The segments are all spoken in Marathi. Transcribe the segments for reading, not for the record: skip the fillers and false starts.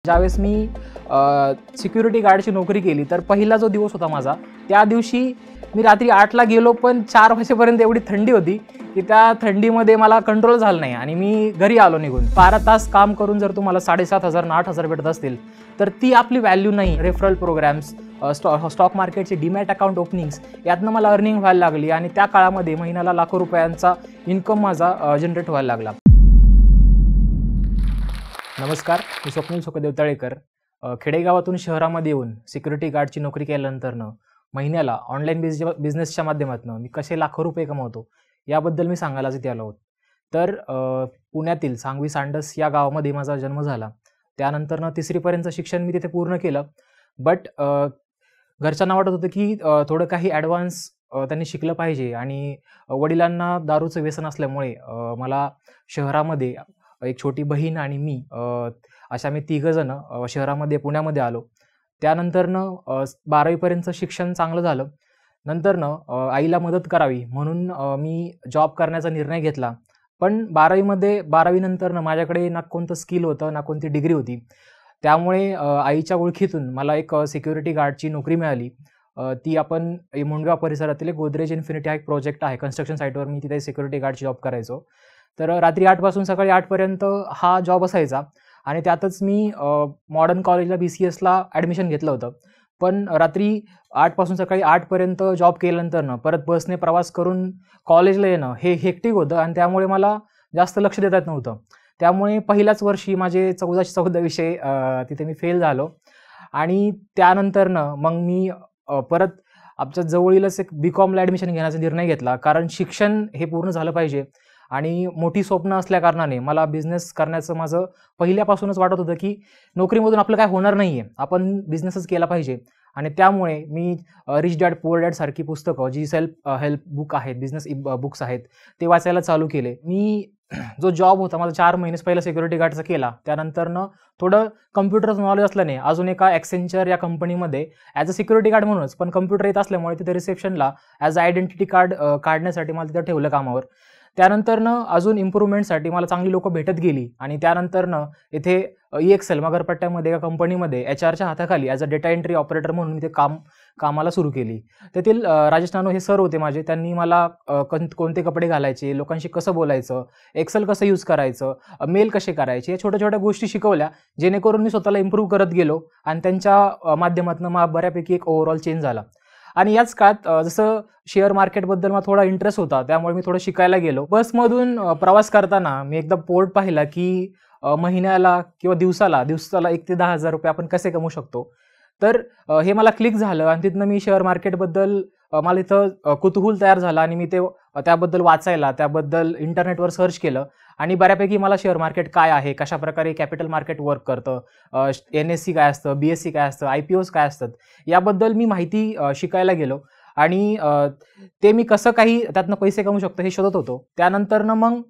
ज्यावेळेस मी सिक्युरिटी गार्डची नोकरी केली तर पहिला जो दिवस होता माझा, त्या दिवशी मी रात्री 8ला गेलो, पण 4 वाजेपर्यंत एवढी थंडी होती की त्या थंडीमध्ये मला कंट्रोल झालं नाही आणि मी घरी आलो निघून. 12 तास काम करून जर तुम्हाला 7,500 आणि 8,000 भेटत असतील तर ती आपली व्हॅल्यू नाही. रेफरल प्रोग्राम्स, स्टॉक मार्केटचे डीमॅट अकाउंट ओपनिंग्स, यातनं मला अर्निंग व्हायला लागली आणि त्या काळामध्ये महिन्याला लाखो रुपयांचा इन्कम माझा जनरेट व्हायला लागला. नमस्कार, मी स्वप्नील सुखदेव तळेकर. खेडेगावातून शहरामध्ये येऊन सिक्युरिटी गार्डची नोकरी केल्यानंतरनं महिन्याला ऑनलाईन बिझनेसच्या माध्यमातून मी कसे लाखो रुपये कमवतो याबद्दल मी सांगायलाच इथे आलो आहोत. तर पुण्यातील सांगवी सांडस या गावामध्ये माझा जन्म झाला. त्यानंतरनं 3रीपर्यंतचं शिक्षण मी तिथे पूर्ण केलं. बट घरच्यांना वाटत होतं की थोडं काही ॲडव्हान्स त्यांनी शिकलं पाहिजे आणि वडिलांना दारूचं व्यसन असल्यामुळे मला शहरामध्ये एक छोटी बहीण आणि मी अशा मी 3 जण शहरामध्ये पुण्यामध्ये आलो. त्यानंतरनं 12वीपर्यंतचं शिक्षण चांगलं झालं. नंतरनं आईला मदत करावी म्हणून मी जॉब करण्याचा निर्णय घेतला. पण 12वीनंतरनं माझ्याकडे ना कोणतं स्किल होतं ना कोणती डिग्री होती. त्यामुळे आईच्या ओळखीतून मला एक सिक्युरिटी गार्डची नोकरी मिळाली. ती आपण मुंडगाव परिसरातील एक गोदरेज इन्फिनिटी हा एक प्रोजेक्ट आहे, कन्स्ट्रक्शन साईटवर मी तिथे सिक्युरिटी गार्डची जॉब करायचो. तर रात्री 8 पासून सकाळी 8पर्यंत हा जॉब असायचा आणि त्यातच मी मॉडर्न कॉलेजला BCSला ॲडमिशन घेतलं होतं. पण रात्री 8 पासून सकाळी 8पर्यंत जॉब केल्यानंतरनं परत बसने प्रवास करून कॉलेजला येणं हे हेक्टिक होतं आणि त्यामुळे मला जास्त लक्ष देता येत नव्हतं. त्यामुळे पहिल्याच वर्षी माझे 1414 विषय तिथे मी फेल झालो आणि त्यानंतरनं मग मी परत आमच्या जवळीलच एक BComला ॲडमिशन घेण्याचा निर्णय घेतला. कारण शिक्षण हे पूर्ण झालं पाहिजे आणि मोठी स्वप्न असल्याकारणाने मला बिझनेस करण्याचं माझं पहिल्यापासूनच वाटत होतं की नोकरीमधून आपलं काय होणार नाही आहे, आपण बिझनेसच केला पाहिजे. आणि त्यामुळे मी रिच डॅड पुअर डॅड सारखी पुस्तकं जी सेल्फ हेल्प बुक आहेत, बिझनेस बुक्स आहेत, ते वाचायला चालू केले. मी जो जॉब होता माझा 4 महिनेच पहिला सिक्युरिटी गार्डचा केला. त्यानंतरनं थोडं कम्प्युटरचं नॉलेज असल्याने अजून एका ॲक्सेंचर या कंपनीमध्ये ॲज अ सिक्युरिटी गार्ड म्हणूनच, पण कम्प्युटर येत असल्यामुळे तिथे रिसेप्शनला ॲज अ आयडेंटिटी कार्ड काढण्यासाठी मला तिथं ठेवलं कामावर. त्यानंतरनं अजून इम्प्रूव्हमेंटसाठी मला चांगली लोकं भेटत गेली आणि त्यानंतरनं इथे EXL मगरपट्ट्यामध्ये एका कंपनीमध्ये HRच्या हाताखाली as a data entry operator म्हणून मी ते कामाला सुरू केली. तेथील राजेश नानो हे सर होते माझे. त्यांनी मला कोणते कपडे घालायचे, लोकांशी कसं बोलायचं, एक्सेल कसं यूज करायचं, मेल कसे करायचे, या छोट्या छोट्या गोष्टी शिकवल्या, जेणेकरून मी स्वतःला इम्प्रूव्ह करत गेलो आणि त्यांच्या माध्यमातून मला बऱ्यापैकी एक ओव्हरऑल चेंज झाला. आणि याच काळात जसं शेअर मार्केटबद्दल मला थोडा इंटरेस्ट होता, त्यामुळे मी थोडं शिकायला गेलो. बसमधून प्रवास करताना मी एकदा बोर्ड पाहिला की महिन्याला किंवा दिवसाला 1 ते 10,000 रुपये आपण कसे कमवू शकतो. तर हे मला क्लिक झालं आणि तिथनं मी शेअर मार्केटबद्दल मला इथं कुतूहल तयार झाला आणि मी त्याबद्दल वाचायला, त्याबद्दल इंटरनेटवर सर्च केलं आणि बऱ्यापैकी मला शेअर मार्केट काय आहे, कशाप्रकारे कॅपिटल मार्केट वर्क करतं, NSE काय असतं, BSE काय असतं, IPOs काय असतात, याबद्दल मी माहिती शिकायला गेलो आणि ते मी कसं काही त्यातनं पैसे कमवू शकतो हे शोधत होतो. त्यानंतरनं मग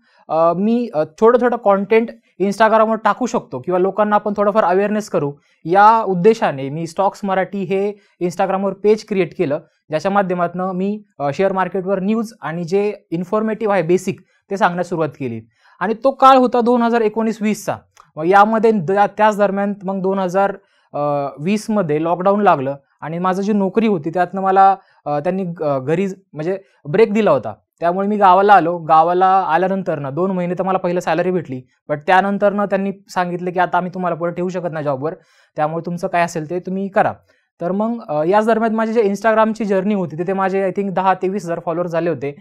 मी थोडं कॉन्टेंट Instagramवर टाकू शकतो किंवा लोकांना आपण थोडंफार अवेअरनेस करू या उद्देशाने मी स्टॉक्स मराठी हे Instagramवर पेज क्रिएट केलं, ज्याच्या माध्यमातून मी शेअर मार्केटवर न्यूज आणि जे इन्फॉर्मेटिव्ह आहे बेसिक ते सांगण्यास सुरुवात केली. आणि तो काळ होता 2019-20चा. यामध्ये त्याच दरम्यान मग 2020मध्ये लॉकडाऊन लागलं आणि माझं जी नोकरी होती त्यातनं मला त्यांनी घरी म्हणजे ब्रेक दिला होता. त्यामुळे मी गावाला आलो. गावाला आल्यानंतरनं 2 महिने तर मला पहिलं सॅलरी भेटली, बट त्यानंतरनं त्यांनी सांगितलं की आता आम्ही तुम्हाला पुढे ठेवू शकत नाही जॉबवर, त्यामुळे तुमचं काय असेल ते तुम्ही करा. तर मग याच दरम्यान माझी जे Instagramची जर्नी होती तिथे माझे आय थिंक 10 ते 20,000 फॉलोअर्स झाले होते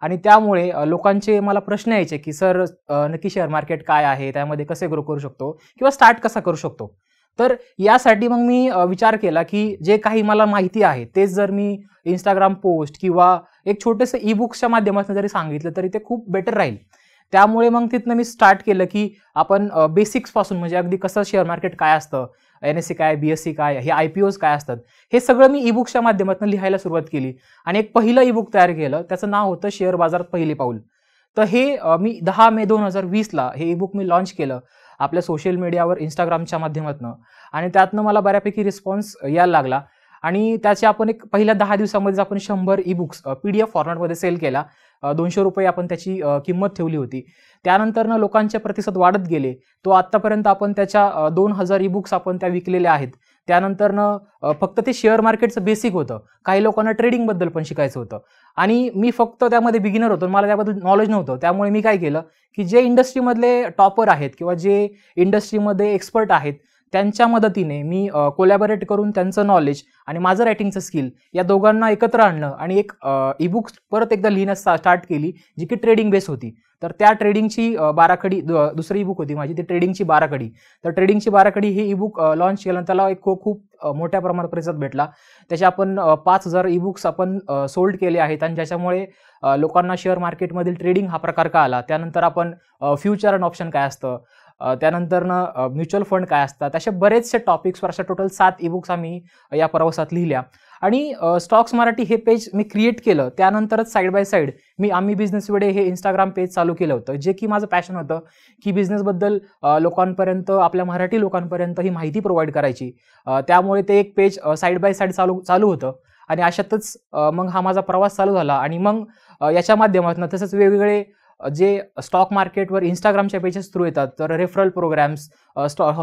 आणि त्यामुळे लोकांचे मला प्रश्न यायचे की सर नक्की शेअर मार्केट काय आहे, त्यामध्ये कसे ग्रो करू शकतो किंवा स्टार्ट कसा करू शकतो. तर यासाठी मग मी विचार केला की जे काही मला माहिती आहे तेच जर मी Instagram पोस्ट किंवा एक छोटेसं ई-बुक्सच्या माध्यमातून जरी सांगितलं तरी ते खूप बेटर राहील. त्यामुळे मग तिथनं मी स्टार्ट केलं की आपण बेसिक्सपासून म्हणजे अगदी कसं शेअर मार्केट काय असतं, NSE काय, BSE काय, हे IPOs काय असतात, हे सगळं मी ई-बुक्सच्या माध्यमातून लिहायला सुरुवात केली आणि एक पहिलं ई-बुक तयार केलं. त्याचं नाव होतं शेअर बाजारात पहिले पाऊल. तर हे मी 10 मे 2020ला हे ई-बुक मी लॉन्च केलं आपल्या सोशल मीडियावर Instagramच्या माध्यमातून आणि त्यातनं मला बऱ्यापैकी रिस्पॉन्स यायला लागला आणि त्याचे आपण एक पहिल्या 10 दिवसामध्येच आपण 100 ई-बुक्स PDF फॉर्मॅटमध्ये सेल केला ₹200 आपण त्याची किंमत ठेवली होती. त्यानंतरनं लोकांचे प्रतिसाद वाढत गेले. तो आत्तापर्यंत आपण त्याच्या 2000 ई-बुक्स आपण त्या विकलेल्या आहेत. त्यानंतरनं फक्त ते शेअर मार्केटचं बेसिक होतं. काही लोकांना ट्रेडिंगबद्दल पण शिकायचं होतं आणि मी फक्त त्यामध्ये बिगिनर होतो, मला त्याबद्दल नॉलेज नव्हतं. त्यामुळे मी काय केलं की जे इंडस्ट्रीमधले टॉपर आहेत किंवा जे इंडस्ट्रीमध्ये एक्सपर्ट आहेत त्यांच्या मदतीने मी कोलॅबोरेट करून त्यांचं नॉलेज आणि माझं रायटिंगचं स्किल या दोघांना एकत्र आणलं आणि एक ई-बुक्स परत एकदा लिहिण्यास स्टार्ट केली, जी की ट्रेडिंग बेस होती. तर त्या ट्रेडिंगची बाराखडी दुसरी ई-बुक होती माझी, ती ट्रेडिंगची बाराखडी. तर ट्रेडिंगची बाराखडी हे ई-बुक लॉन्च केलं, त्याला एक खूप मोठ्या प्रमाणात प्रतिसाद भेटला. त्याचे आपण 5000 ई-बुक्स आपण सोल्ड केले आहेत आणि ज्याच्यामुळे लोकांना शेअर मार्केटमधील ट्रेडिंग हा प्रकार का आला. त्यानंतर आपण फ्युचर अँड ऑप्शन काय असतं, त्यानंतरनं म्युच्युअल फंड काय असतात, असे बरेचसे टॉपिक्सवर अशा टोटल 7 ई-बुक्स आम्ही या प्रवासात लिहिल्या. आणि स्टॉक्स मराठी हे पेज मी क्रिएट केलं. त्यानंतरच साईड बाय साईड मी आम्ही बिझनेस वेडे हे इंस्टाग्राम पेज चालू केलं होतं, जे की माझं पॅशन होतं की बिझनेसबद्दल लोकांपर्यंत, आपल्या मराठी लोकांपर्यंत ही माहिती प्रोव्हाइड करायची. त्यामुळे ते एक पेज साईड बाय साईड चालू होतं आणि अशातच मग हा माझा प्रवास चालू झाला. आणि मग याच्या माध्यमातून तसंच वेगवेगळे जे स्टॉक मार्केटवर इंस्टाग्रामच्या पेजेस थ्रू येतात, तर रेफरल प्रोग्राम्स,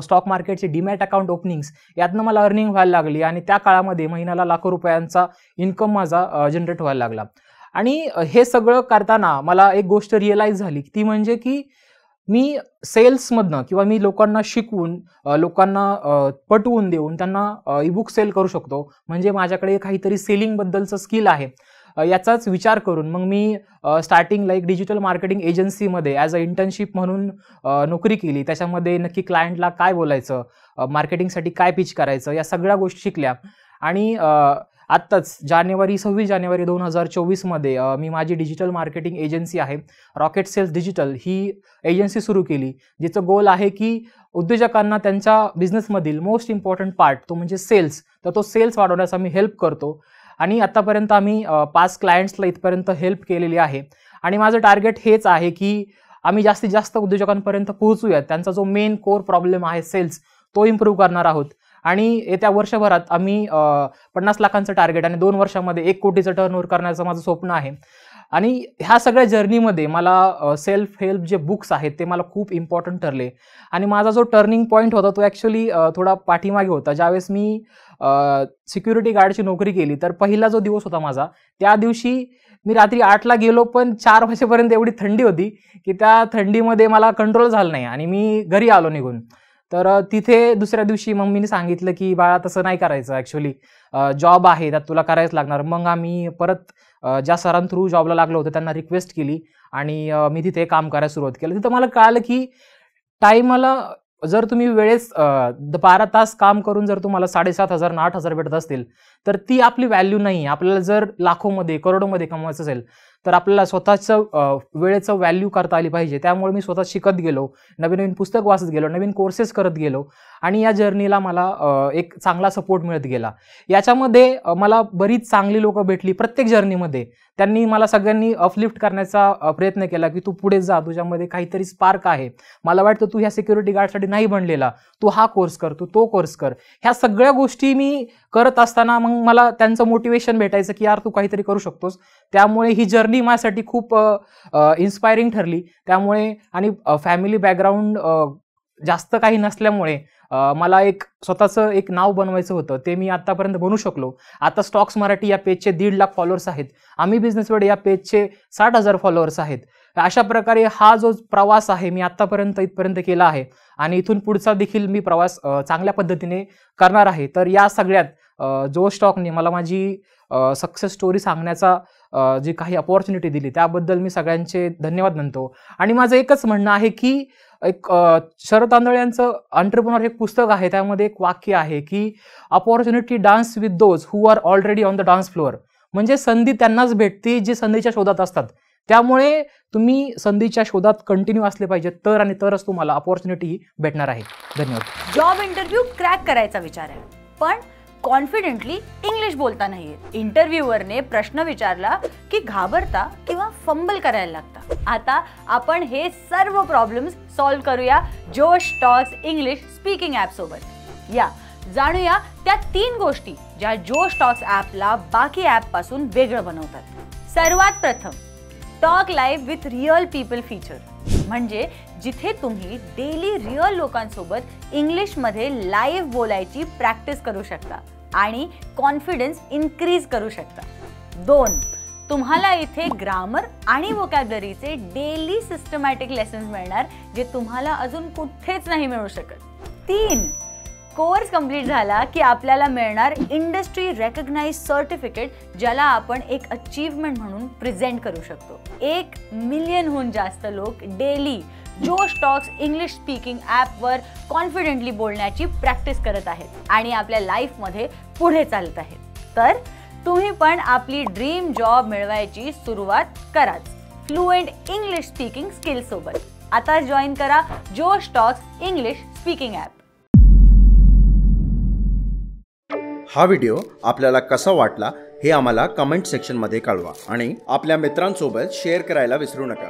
स्टॉक मार्केटचे डीमॅट अकाउंट ओपनिंग्स, यातनं मला अर्निंग व्हायला लागली आणि त्या काळामध्ये महिन्याला लाखो रुपयांचा इन्कम माझा जनरेट व्हायला लागला. आणि हे सगळं करताना मला एक गोष्ट रिअलाईज झाली, ती म्हणजे की मी सेल्समधनं किंवा मी लोकांना शिकवून, लोकांना पटवून देऊन त्यांना ई-बुक सेल करू शकतो. म्हणजे माझ्याकडे काहीतरी सेलिंगबद्दलचं स्किल आहे. याचाच विचार करून मग मी स्टार्टिंगला एक डिजिटल मार्केटिंग एजन्सीमध्ये ॲज अ इंटर्नशिप म्हणून नोकरी केली. त्याच्यामध्ये नक्की क्लायंटला काय बोलायचं, मार्केटिंगसाठी काय पिच करायचं, या सगळ्या गोष्टी शिकल्या. आणि आत्ताच 26 जानेवारी 2024 मी माझी डिजिटल मार्केटिंग एजन्सी आहे रॉकेट सेल्स डिजिटल, ही एजन्सी सुरू केली, जिचं गोल आहे की उद्योजकांना त्यांच्या बिझनेसमधील मोस्ट इम्पॉर्टंट पार्ट तो म्हणजे सेल्स, तर तो सेल्स वाढवण्यास आम्ही हेल्प करतो. आणि आतापर्यंत आम्ही 5 क्लायंट्सला इथपर्यंत हेल्प केलेली आहे. आणि माझं टार्गेट हेच आहे की आम्ही जास्तीत जास्त उद्योजकांपर्यंत पोहोचूयात. त्यांचा जो मेन कोर प्रॉब्लेम आहे सेल्स, तो इम्प्रूव्ह करणार आहोत. आणि येत्या वर्षभरात आम्ही 50 लाखांचं टार्गेट आणि 2 वर्षामध्ये 1 कोटीचं टर्नओव्हर करण्याचं माझं स्वप्न आहे. आणि ह्या सगळ्या जर्नीमध्ये मला सेल्फ हेल्प जे बुक्स आहेत ते मला खूप इम्पॉर्टंट ठरले. आणि माझा जो टर्निंग पॉईंट होता तो ॲक्च्युली थोडा पाठीमागे होता. ज्यावेळेस मी सिक्युरिटी गार्डची नोकरी केली, तर पहिला जो दिवस होता माझा, त्या दिवशी मी रात्री 8ला गेलो, पण 4 वाजेपर्यंत एवढी थंडी होती की त्या थंडीमध्ये मला कंट्रोल झालं नाही आणि मी घरी आलो निघून. तर तिथे दुसऱ्या दिवशी मम्मीने सांगितलं की बाळा तसं नाही करायचं, ॲक्च्युली जॉब आहे त्यात तुला करायच लागणार. मग आम्ही परत ज्या सरां थ्रू जॉबला लागलो होतं त्यांना रिक्वेस्ट केली आणि मी तिथे काम करायला सुरुवात केली. तिथं मला कळालं की टाईमाला जर तुम्ही वेळेस 12 तास काम करून जर तुम्हाला 7,500 आणि 8,000 भेटत असतील, तर ती आपली व्हॅल्यू नाही. आपल्याला जर लाखोमध्ये, करोडोमध्ये कमवायचं असेल तर आपल्याला स्वतःचं वेळेचं व्हॅल्यू करता आली पाहिजे. त्यामुळे मी स्वतः शिकत गेलो, नवीन पुस्तक वाचत गेलो, नवीन कोर्सेस करत गेलो आणि या जर्नीला मला एक चांगला सपोर्ट मिळत गेला. याच्यामध्ये मला बरीच चांगली लोकं भेटली प्रत्येक जर्नीमध्ये. त्यांनी मला सगळ्यांनी अपलिफ्ट करण्याचा प्रयत्न केला की तू पुढे जा, तुझ्यामध्ये काहीतरी स्पार्क आहे, मला वाटतं तू ह्या सिक्युरिटी गार्डसाठी नाही बनलेला, तू हा कोर्स कर, तू तो कोर्स कर. ह्या सगळ्या गोष्टी मी करत असताना मग मला त्यांचं मोटिवेशन भेटायचं की यार तू काहीतरी करू शकतोस. त्यामुळे ही जर्नी माझ्यासाठी खूप इन्स्पायरिंग ठरली. त्यामुळे आणि फॅमिली बॅकग्राऊंड जास्त काही नसल्यामुळे मला एक स्वतःचं एक नाव बनवायचं होतं, ते मी आतापर्यंत बनवू शकलो. आता स्टॉक्स मराठी या पेजचे 1.5 लाख फॉलोअर्स आहेत. आम्ही बिझनेस वेडे या पेजचे 60,000 फॉलोअर्स आहेत. अशा प्रकारे हा जो प्रवास आहे मी आतापर्यंत इथपर्यंत केला आहे आणि इथून पुढचा देखील मी प्रवास चांगल्या पद्धतीने करणार आहे. तर या सगळ्यात जो स्टॉकने मला माझी सक्सेस स्टोरी सांगण्याचा जी काही अपॉर्च्युनिटी दिली त्याबद्दल मी सगळ्यांचे धन्यवाद म्हणतो. आणि माझं एकच म्हणणं आहे की एक शरद तांदळे यांचं एंटरप्रेन्योर एक पुस्तक आहे, त्यामध्ये एक वाक्य आहे की opportunity dance with those who are already on the dance floor. म्हणजे संधी त्यांनाच भेटते जे संधीच्या शोधात असतात. त्यामुळे तुम्ही संधीच्या शोधात कंटिन्यू असले पाहिजे, तर आणि तरच तुम्हाला अपॉर्च्युनिटी भेटणार आहे. धन्यवाद. जॉब इंटरव्ह्यू क्रॅक करायचा विचार आहे, पण कॉन्फिडेंटली इंग्लिश बोलता नाही येत. इंटरव्ह्यूअरने प्रश्न विचारला की घाबरता किंवा फंबल करायला लागता. आता आपण हे सर्व प्रॉब्लेम्स सॉल्व्ह करूया जोश टॉक्स इंग्लिश स्पीकिंग ॲप सोबत. या जाणूया त्या 3 गोष्टी ज्या जोश टॉक्स ॲपला बाकी ॲप पासून वेगळं बनवतात. सर्वात प्रथम, talk live with real people feature, म्हणजे जिथे तुम्ही डेली रिअल लोकांसोबत इंग्लिशमध्ये लाईव्ह बोलायची प्रॅक्टिस करू शकता आणि कॉन्फिडन्स इन्क्रीज करू शकता. 2. तुम्हाला इथे ग्रामर आणि वोकॅब्युलरीचे डेली सिस्टमॅटिक लेसन्स मिळणार, जे तुम्हाला अजून कुठेच नाही मिळू शकत. 3. कोर्स कंप्लीट झाला की आपल्याला मिळणार इंडस्ट्री रेकग्नाइज सर्टिफिकेट, ज्याला आपण एक अचीवमेंट म्हणून प्रेझेंट करू शकतो. 1 मिलियनहून जास्त लोक डेली जोश टॉक्स इंग्लिश स्पीकिंग ॲपवर कॉन्फिडेंटली बोलण्याची प्रॅक्टिस करत आहेत आणि आपल्या लाईफमध्ये पुढे चालत आहेत. तर तुम्ही पण आपली ड्रीम जॉब मिळवायची सुरुवात कराच फ्लुएंट इंग्लिश स्पीकिंग स्किल्स सोबत. आता जॉईन करा जोश टॉक्स इंग्लिश स्पीकिंग ॲप. हा व्हिडिओ आपल्याला कसा वाटला हे आम्हाला कमेंट सेक्शनमध्ये कळवा आणि आपल्या मित्रांसोबत शेअर करायला विसरू नका.